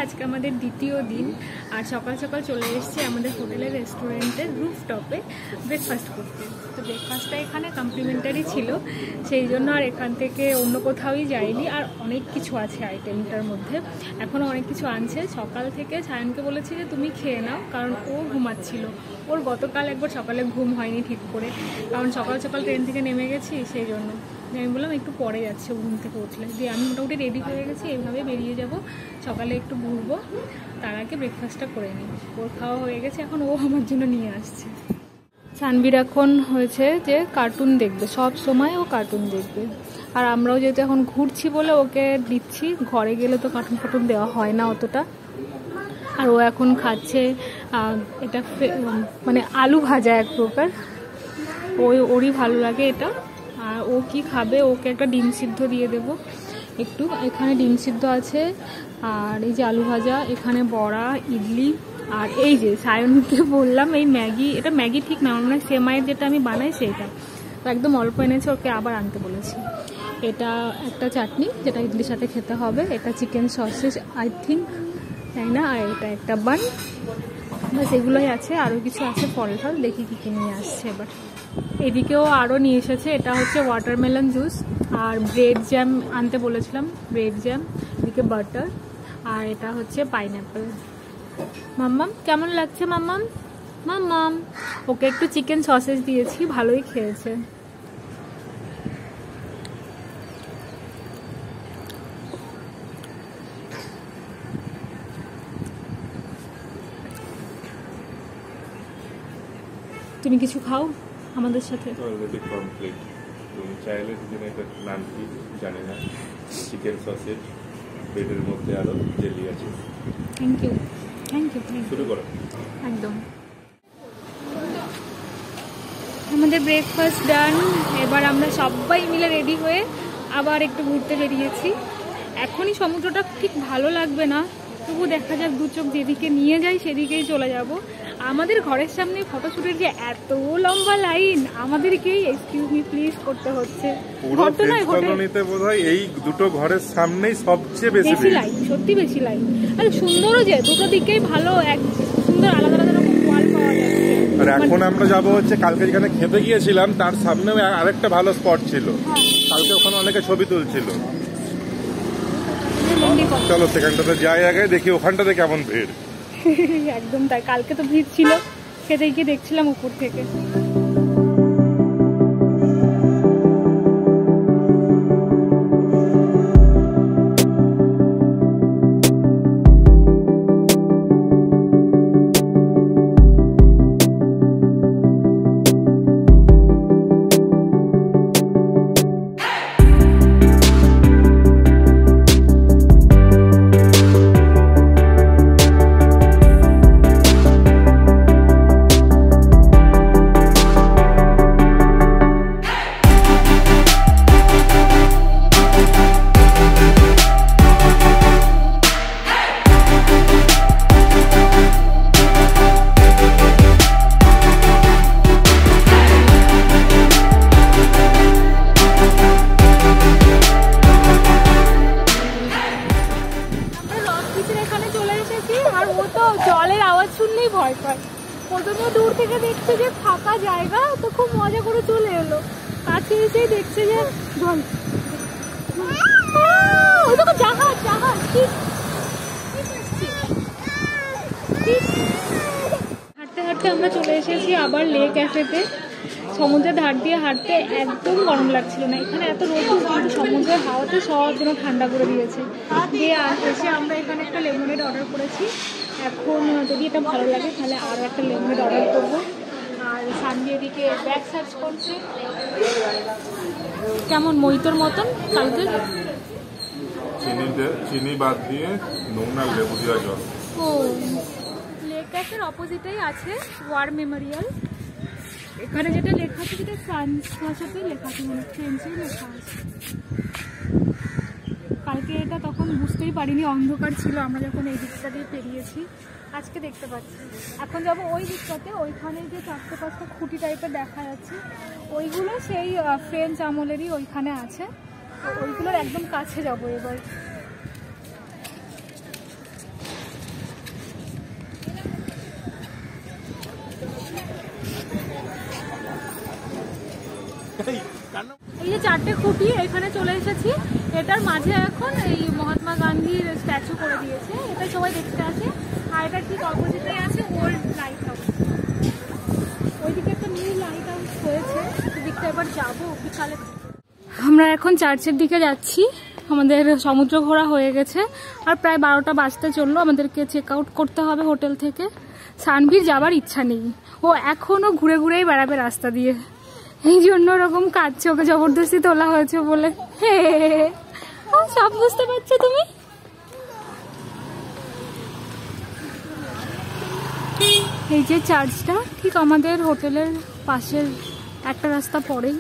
আজকে আমাদের দ্বিতীয় দিন আর সকাল সকাল চলে এসেছি আমাদের হোটেলের রেস্টুরেন্টের রুফটপে ব্রেকফাস্ট করতে। তো ব্রেকফাস্টটা এখানে কমপ্লিমেন্টারি ছিল, সেই জন্য আর এখান থেকে অন্য কোথাওই যাইনি। আর অনেক কিছু আছে আইটেমটার মধ্যে, এখনও অনেক কিছু আনছে। সকাল থেকে সায়নকে বলেছি যে তুমি খেয়ে নাও, কারণ ও ঘুমাচ্ছিল। ওর গতকাল একবার সকালে ঘুম হয়নি ঠিক করে, কারণ সকাল সকাল ট্রেন থেকে নেমে গেছি, সেই জন্য আমি বললাম একটু পরে যাচ্ছে ঘুম থেকে উঠলে। দিয়ে আমি মোটামুটি রেডি হয়ে গেছি, এইভাবে বেরিয়ে যাব, সকালে একটু ঘুরবো, তার আগে ব্রেকফাস্টটা করে নিই। ওর খাওয়া হয়ে গেছে, এখন ও আমার জন্য নিয়ে আসছে। সানবির এখন হয়েছে যে কার্টুন দেখবে, সব সময় ও কার্টুন দেখবে। আর আমরাও যেহেতু এখন ঘুরছি বলে ওকে দিচ্ছি, ঘরে গেলে তো কার্টুন ফার্টুন দেওয়া হয় না অতটা। আর ও এখন খাচ্ছে এটা মানে আলু ভাজা এক প্রকার, ওরই ভালো লাগে এটা। আর ও কি খাবে, ওকে একটা ডিম সিদ্ধ দিয়ে দেব একটু। এখানে ডিম সিদ্ধ আছে, আর এই যে আলু ভাজা, এখানে বড়া, ইডলি, আর এই যে সায়নকে বললাম এই ম্যাগি, এটা ম্যাগি ঠিক না, মানে সেমাইয়ের যেটা আমি বানাই সেইটা, তো একদম অল্প এনেছে, ওকে আবার আনতে বলেছি। এটা একটা চাটনি যেটা ইডলির সাথে খেতে হবে, এটা চিকেন সসেজ আই থিঙ্ক, তাই না? আর এটা একটা বান, বাস এগুলোই আছে। আরও কিছু আছে ফল টল, দেখি কী কী নিয়ে আসছে এবার। এদিকেও আরও নিয়ে এসেছে, এটা হচ্ছে ওয়াটারমেলন জুস, আর ব্রেড জ্যাম আনতে বলেছিলাম, ব্রেড জ্যাম, এদিকে বাটার, আর এটা হচ্ছে পাইনঅ্যাপেল। মাম্মাম কেমন লাগছে? মাম্মাম মাম্মাম ওকে একটু চিকেন সসেজ দিয়েছি, ভালোই খেয়েছে। তুমি কিছু খাও আমাদের সাথে? তুমি চাইলে দুজনে একটা নাম কি জানি না, চিকেন সসেজ, ব্রেডের মধ্যে আরো জেলি আছে। Thank you, thank you. শুরু করো। একদম আমাদের ব্রেকফাস্ট ডান। এবার আমরা সবাই মিলে রেডি হয়ে আবার একটু ঘুরতে বেরিয়েছি। এখনই সমুদ্রটা ঠিক ভালো লাগবে না, তবু দেখা যাক, দু চোখ যেদিকে নিয়ে যাই সেদিকেই চলে যাব। আমাদের ঘরের সামনে ফটোশুটের যে এত লম্বা লাইন, আমাদেরকেই এক্সকিউজ মি প্লিজ করতে হচ্ছে। কলোনিতে বোধহয় এই দুটো ঘরের সামনেই সবচেয়ে বেশি লাইন, সত্যি বেশি লাইন। আর সুন্দরও যে দুটো দিকেই ভালো, এক সুন্দর আলাদা আলাদা রকম ওয়াল পাওয়া যাচ্ছে। আর এখন আমরা যাব হচ্ছে, কালকে যেখানে খেতে গিয়েছিলাম তার সামনেও আরেকটা ভালো স্পট ছিল, কালকে ওখানে অনেকে ছবি তুলছিল। চলো সেখানটাতে যাই আগে, দেখি ওখানটাতে কেমন ভিড়। একদম তাই, কালকে তো ভিড় ছিল, খেতে গিয়ে দেখছিলাম উপর থেকে। ভয় পায়, প্রথমে দূর থেকে দেখছে যে ফাঁকা জায়গা, তো খুব মজা করে চলে এলো, কাছে এসে দেখছে যে জল। জাহাজ জাহাজ হাঁটতে হাঁটতে আমরা চলে এসেছি আবার লে ক্যাফেতে। সমুদ্রের ধার দিয়ে হাঁটতে একদম গরম লাগছিল না, এখানে এত রোদ, কিন্তু সমুদ্রের হাওয়াতে সব যেন ঠান্ডা করে দিয়েছে। দিয়ে এসে আমরা এখানে একটা লেমনেড অর্ডার করেছি। এখন যদি এটা ভালো লাগে তাহলে আরও একটা লেমনেড অর্ডার করবো। আর সানডে এদিকে ব্যাগ সার্চ করছে, কেমন মইতোর মতন কালকে, চিনি বাদ দিয়ে নুন আর লেবু দেওয়া জল। ও লেক ক্যাফের অপোজিটেই আছে ওয়ার মেমোরিয়াল। এখানে যেটা লেখা আছে সেটা ফ্রান্স ভাষাতেই লেখা আছে, মানে ফ্রেঞ্চেই লেখা আছে। কালকে এটা তখন বুঝতেই পারিনি, অন্ধকার ছিল আমরা যখন এই দিকটা দিয়ে পেরিয়েছি, আজকে দেখতে পাচ্ছি। এখন যাবো ওই দিকটাতে, ওইখানে যে 4-5টা খুঁটি টাইপের দেখা যাচ্ছে, ওইগুলো সেই ফ্রেঞ্চ আমলেরই ওইখানে আছে, তো ওইগুলোর একদম কাছে যাবো এবার। এই যে 4টে খুঁটি এখানে চলে এসেছি, এটার মাঝে এখন এই মহাত্মা গান্ধীর স্ট্যাচু করে দিয়েছে, এটা সবাই দেখতে আসে। আর এটা ঠিক অপোজিটে আছে ওল্ড লাইট হাউস, ওইদিকে একটা নিউ লাইট হাউস হয়েছে, সেদিকটা এবার যাবো বিকালে। আমরা এখন চার্চের দিকে যাচ্ছি, আমাদের সমুদ্র ঘোরা হয়ে গেছে আর প্রায় 12টা বাজতে চললো, আমাদেরকে চেক আউট করতে হবে হোটেল থেকে। সানভীর যাবার ইচ্ছা নেই, ও এখনও ঘুরে ঘুরেই বেড়াবে রাস্তা দিয়ে, এই জন্য ওরকম কাঁদছে, ওকে জবরদস্তি তোলা হয়েছে বলে। হে সব বুঝতে পারছো তুমি? এই যে চার্চটা ঠিক আমাদের হোটেলের পাশের একটা রাস্তা পরেই।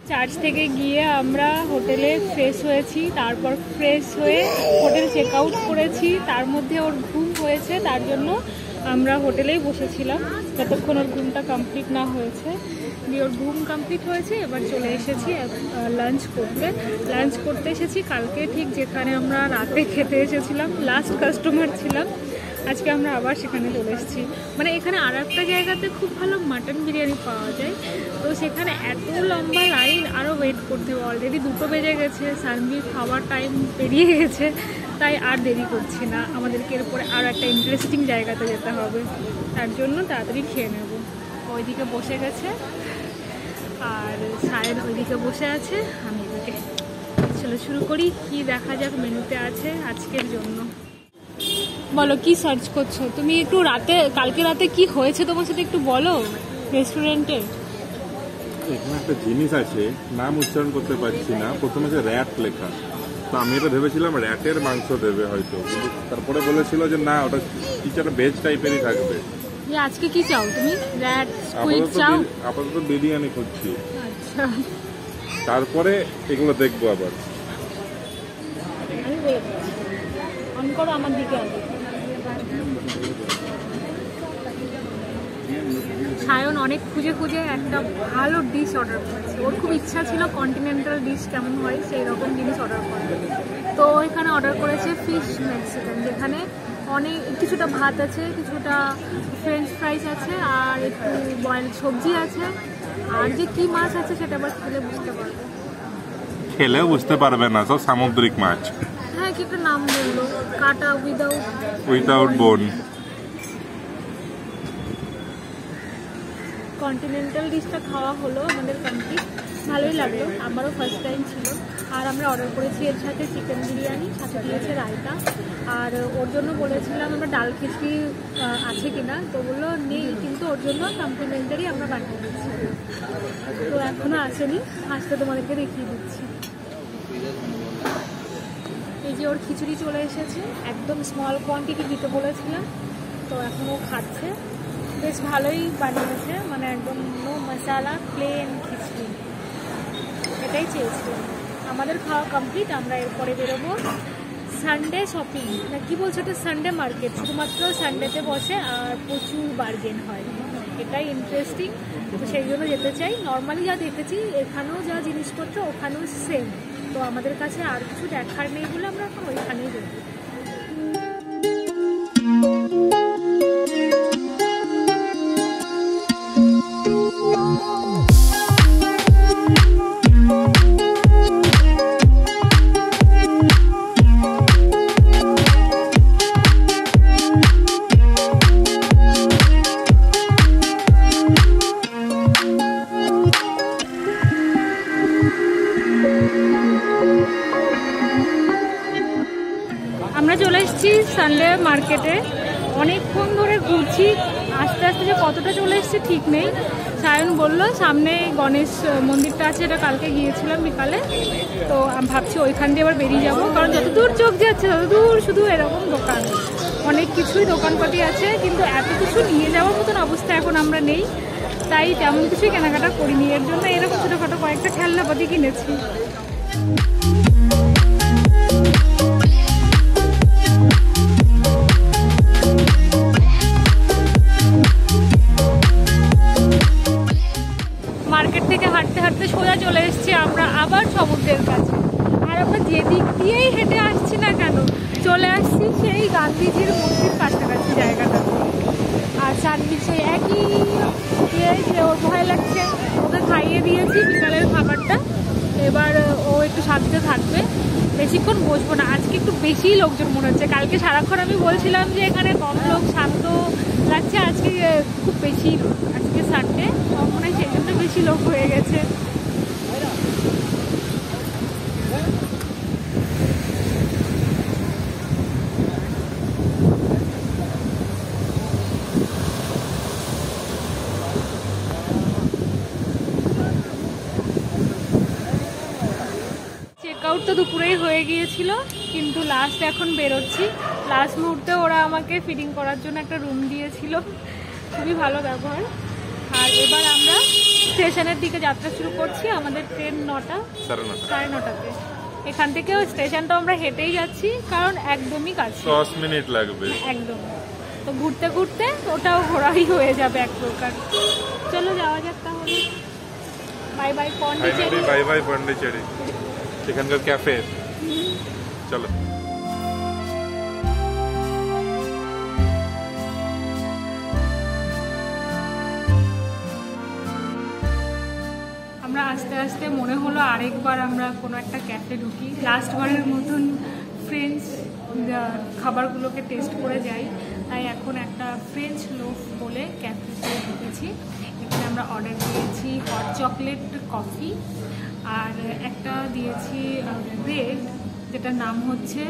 চার্চ থেকে গিয়ে আমরা হোটেলে ফ্রেশ হয়েছি, তারপর ফ্রেশ হয়ে হোটেল চেক আউট করেছি, তার মধ্যে ওর ঘুম হয়েছে, তার জন্য আমরা হোটেলেই বসেছিলাম যতক্ষণ ওর ঘুমটা কমপ্লিট না হয়েছে। দিয়ে ওর ঘুম কমপ্লিট হয়েছে, এবার চলে এসেছি লাঞ্চ করতে এসেছি কালকে ঠিক যেখানে আমরা রাতে খেতে এসেছিলাম, লাস্ট কাস্টমার ছিলাম, আজকে আমরা আবার সেখানে চলে এসেছি। মানে এখানে আর একটা জায়গাতে খুব ভালো মাটন বিরিয়ানি পাওয়া যায়, তো সেখানে এত লম্বা লাইন, আরও ওয়েট করতে হবে, অলরেডি 2টো বেজে গেছে, সানভির খাওয়ার টাইম পেরিয়ে গেছে, তাই আর দেরি করছি না, আমাদেরকে এরপরে আরও একটা ইন্টারেস্টিং জায়গাতে যেতে হবে, তার জন্য তাড়াতাড়ি খেয়ে নেব। ওইদিকে বসে গেছে আর সায়ন ওইদিকে বসে আছে, আমি এদিকে। চলো শুরু করি, কি দেখা যাক মেনুতে আছে আজকের জন্য। বলো কি সার্চ করছো তুমি? একটু কালকে রাতে কি হয়েছে তোমার সাথে একটু বলো রেস্টুরেন্টে। এখানে একটা জিনিস আছে, নাম উচ্চারণ করতে পারছি না, প্রথমে যে র্যাট লেখা, তো আমি এটা ভেবেছিলাম র্যাটের মাংস দেবে হয়তো, কিন্তু তারপরে বলেছিল যে না, ওটা কিছু একটা ভেজ টাইপেরই থাকবে। আজকে কি চাও তুমি? র্যাট স্কুইড চাও? আপাতত বিরিয়ানি খুঁজছি, আচ্ছা তারপরে এগুলো দেখবো আবার। অন করো আমার দিকে আগে। সায়ন অনেক খুঁজে একটা ভালো ডিশ অর্ডার করেছে, ওর খুব ইচ্ছা ছিল কন্টিনেন্টাল ডিশ কেমন হয় সেই রকম জিনিস অর্ডার করে, তো এখানে অর্ডার করেছে ফিশ মেক্সিকান, যেখানে অনেক কিছুটা ভাত আছে, কিছুটা ফ্রেঞ্চ ফ্রাইস আছে, আর একটু বয়েল সবজি আছে, আর যে কি মাছ আছে সেটা আবার খেলেও বুঝতে পারবে না, সব সামুদ্রিক মাছ। হ্যাঁ কি একটা নাম বললো, কাটা উইদাউট বোন। কন্টিনেন্টাল ডিশটা খাওয়া হলো আমাদের কমপ্লিট, ভালোই লাগলো, আমারও ফার্স্ট টাইম ছিল। আর আমরা অর্ডার করেছি এর সাথে চিকেন বিরিয়ানি, সাথে দিয়েছে রায়তা, আর ওর জন্য বলেছিলাম আমরা ডাল খিচড়ি আছে কিনা, তো বললো নেই, কিন্তু ওর জন্য কমপ্লিমেন্টারি আমরা বানিয়ে দিচ্ছি, তো এখনও আসেনি, আসতে তোমাদেরকে দেখিয়ে দিচ্ছি। এই যে ওর খিচুড়ি চলে এসেছে, একদম স্মল কোয়ান্টিটি দিতে বলেছিলাম, তো এখনও খাচ্ছে, বেশ ভালোই বানিয়েছে, মানে একদম নো মশালা, প্লেন খিচুড়ি, এটাই চেয়েছিলাম। আমাদের খাওয়া কমপ্লিট, আমরা এরপরে বেরোবো সানডে শপিং, না কি বলছো তো, সানডে মার্কেট, শুধুমাত্র সানডেতে বসে আর প্রচুর বার্গেন হয়, এটাই ইন্টারেস্টিং, তো সেই জন্য যেতে চাই। নর্মালি যা দেখেছি এখানেও যা জিনিসপত্র ওখানেও সেম, তো আমাদের কাছে আর কিছু দেখার নেই বলে আমরা এখন ওইখানেই যাবো। মার্কেটে, অনেকক্ষণ ধরে ঘুরছি, আস্তে আস্তে যে কতটা চলে এসেছে ঠিক নেই। সায়ন বললো সামনে গণেশ মন্দিরটা আছে, এটা কালকে গিয়েছিলাম বিকালে, তো আমি ভাবছি ওইখান দিয়ে আবার বেরিয়ে যাবো, কারণ যতদূর চোখ যাচ্ছে ততদূর শুধু এরকম দোকান, অনেক কিছুই দোকানপাতি আছে, কিন্তু এত কিছু নিয়ে যাওয়ার মতন অবস্থা এখন আমরা নেই, তাই তেমন কিছুই কেনাকাটা করিনি। এর জন্য এরকম ছোটোখাটো কয়েকটা খেলনাপাতি কিনেছি। মার্কেট থেকে হাঁটতে হাঁটতে সোজা চলে এসেছি আমরা আবার সমুদ্রের কাছে। আর আমরা যেদিক দিয়েই হেঁটে আসছি না কেন, চলে আসছি সেই গান্ধীজির মূর্তির কাছাকাছি জায়গাটাতে। আর চারদিকে একই যে ওর ভয় লাগছে, ওকে খাইয়ে দিয়েছি বিকালের খাবারটা, এবার ও একটু শান্তিতে থাকবে, বেশিক্ষণ বসবো না। আজকে একটু বেশিই লোকজন মনে হচ্ছে, কালকে সারাক্ষণ আমি বলছিলাম যে এখানে কম লোক, শান্ত লাগছে, আজকে খুব বেশি লোক, আজকে সানডে মনে হয় সেই জন্য বেশি লোক হয়ে গেছে। চেকআউট তো দুপুরেই হয়ে গিয়েছিল, কিন্তু লাস্ট এখন বেরোচ্ছি। লাস্ট মুহূর্তে ওরা আমাকে ফিডিং করার জন্য একটা রুম দিয়েছিল, খুবই ভালো ব্যবহার। আর এবার আমরা স্টেশনের দিকে যাত্রা শুরু করছি। আমাদের ট্রেন 9টা, 9:30তে। এখান থেকেও স্টেশনটা আমরা হেঁটেই যাচ্ছি, কারণ একদমই কাছে, 10 মিনিট লাগবে একদম। তো ঘুরতে ঘুরতে ওটাও ঘোরাই হয়ে যাবে এক প্রকার। চলো যাওয়া যাক তাহলে। Bye bye Pondicherry, bye bye Pondicherry, এখানকার ক্যাফে। চলো। আমরা আস্তে আস্তে মনে হলো আরেকবার আমরা কোনো একটা ক্যাফে ঢুকি, লাস্টবারের মতন ফ্রেঞ্চ খাবারগুলোকে টেস্ট করে যাই। তাই এখন একটা ফ্রেঞ্চ লোফ বলে ক্যাফেতে ঢুকেছি। এখানে আমরা অর্ডার দিয়েছি হট চকলেট কফি, আর একটা দিয়েছি ব্রেড, যেটার নাম হচ্ছে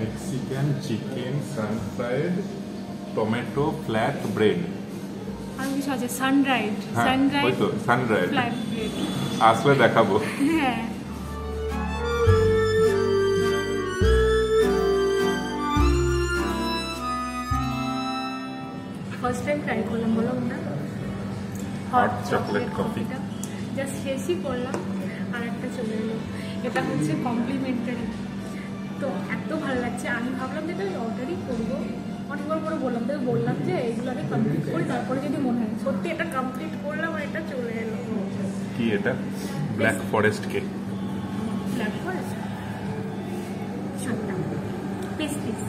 মেক্সিকান চিকেন সান ফ্রাইড টমেটো ফ্ল্যাট ব্রেড। আর কিছু আছে সানরাইড, সানরাইড ফ্ল্যাট ব্রেড। আসলে দেখাবো। হ্যাঁ, ফার্স্ট টাইম ট্রাই করলাম, বলো না হট চকলেট কফিটা জাস্ট শেষই করলাম, আর একটা চলে এলো। এটা হচ্ছে কমপ্লিমেন্টারি, তো এত ভালো লাগছে। আমি ভাবলাম যে এটা অর্ডারই করবো, অনেকবার করে বললাম যে এইগুলো আগে কমপ্লিট করি, তারপরে যদি মনে হয়। সত্যি এটা কমপ্লিট করলাম আর এটা চলে এলো। কি এটা? Black forest cake. Black forest piece piece.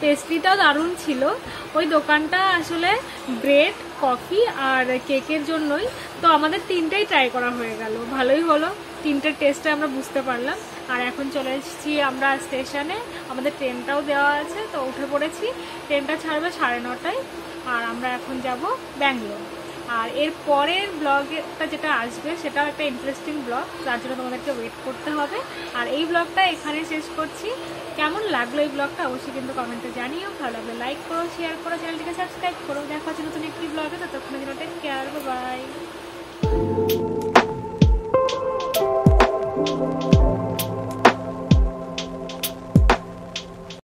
পেস্ট্রিটাও দারুণ ছিল। ওই দোকানটা আসলে ব্রেড, কফি আর কেকের জন্যই, তো আমাদের তিনটেই ট্রাই করা হয়ে গেল, ভালোই হলো। তিনটের টেস্টে আমরা বুঝতে পারলাম। আর এখন চলে এসেছি আমরা স্টেশনে, আমাদের ট্রেনটাও দেওয়া আছে, তো উঠে পড়েছি। ট্রেনটা ছাড়বে 9:30টায়, আর আমরা এখন যাব ব্যাঙ্গালোর। আর এর পরের ব্লগটা যেটা আসবে সেটাও একটা ইন্টারেস্টিং ব্লগ, তার জন্য তোমাদেরকে ওয়েট করতে হবে। আর এই ব্লগটা এখানে শেষ করছি। কেমন লাগলো এই ব্লগটা অবশ্যই কিন্তু কমেন্টে জানিও। ভালো লাগলে লাইক করো, শেয়ার করো, চ্যানেলটিকে সাবস্ক্রাইব করো। দেখা হচ্ছে নতুন একটি ব্লগে, ততক্ষণের জন্য টেক কেয়ার, বাই।